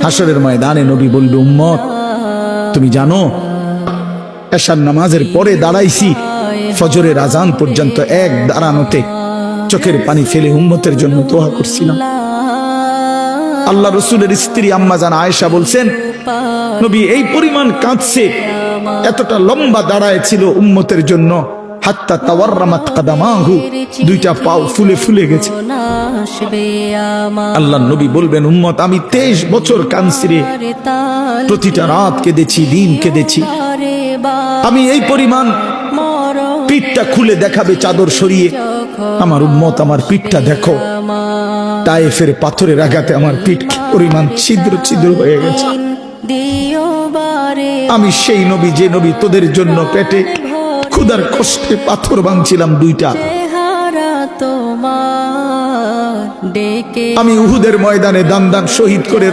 হাসরের ময়দানে নবী বলবে, উম্মত তুমি জানো এশার নামাজের পরে দাঁড়াইছি ফজরের আজান পর্যন্ত এক দাঁড়ানোতে চোখের পানি ফেলে উম্মতের জন্য দোয়া করছিলাম। আল্লাহ রসুলের স্ত্রী আম্মা জান আয়েশা বলছেন, নবী এই পরিমাণ কাঁদছে, এতটা লম্বা দাঁড়ায় ছিল উম্মতের জন্য, হাত্তা তাওয়াররামাত কাদামাহু, দুইটা পাও ফুলে ফুলে গেছে। আল্লাহ নবী বলবেন, উম্মত আমি 23 বছর কাঁদছি রে, প্রতিটা রাত কেঁদেছি, দিন কেঁদেছি। আমি এই পরিমাণ, পিঠটা খুলে দেখাবে চাদর সরিয়ে, আমার উম্মত আমার পিঠটা দেখো, তায়েফের পাথরের আঘাতে আমার পিঠ পরিমাণ ছিদ্র ছিদ্র হয়ে গেছে। আমি সেই নবী, যে নবী তোদের জন্য পেটে ক্ষুধার কষ্টে পাথর ভাঙছিলাম দুইটা। আমি উহুদের ময়দানে দান দান শহীদ করে